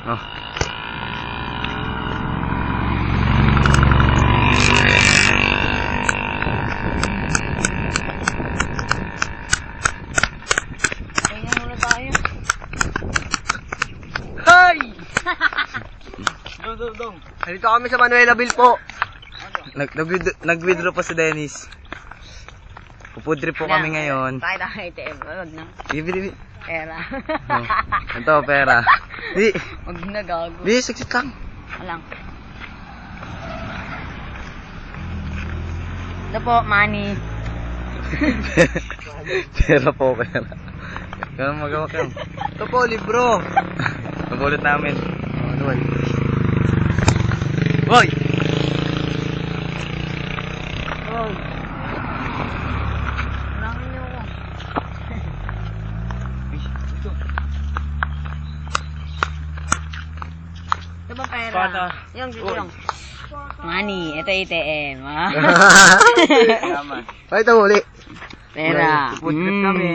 Oh. Kaya muna tayo. Hi! Dong. Nandito kami sa Manuelabille po. Nag-withdraw po si Dennis. Pupudri po kami ngayon. Tayo tayo ATM. Huwag na. Bibi. Pera. Ito, pera. Di. Huwag na gago. Bi, siksit lang. Alang. Ito po, money. Pera po, pera. Kaya magawa kayo. Ito po, libro. Nagulit namin. Ano man? Hoy! Oh. Ulangan niyo ako. Ito ba pera? Pata. Yung, dito yung. Money. Ito ATM. Ha? Yaman. Ay, ito huli. Pera. Food trip kami.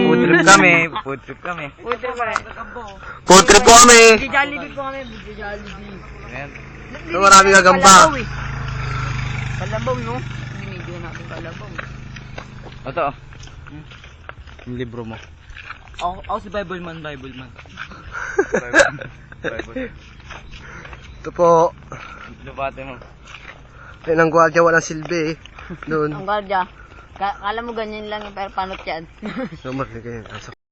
Food trip kami. Food trip kami. Food trip kami. Food trip po kami. Di Jollibee po kami. Di Jollibee. Ayan. Ito maraming gagamba. Kalabaw, no? Hindi medyo natin kalabaw. Ito. Yung libro mo. Ako si Bible man. Bible. Ito po. Lubate mo. Ayun ang gwardiya, walang silbi eh. Doon. Ang gardya. Kala mo ganyan lang yung pero panot yan. Sumar, ganyan.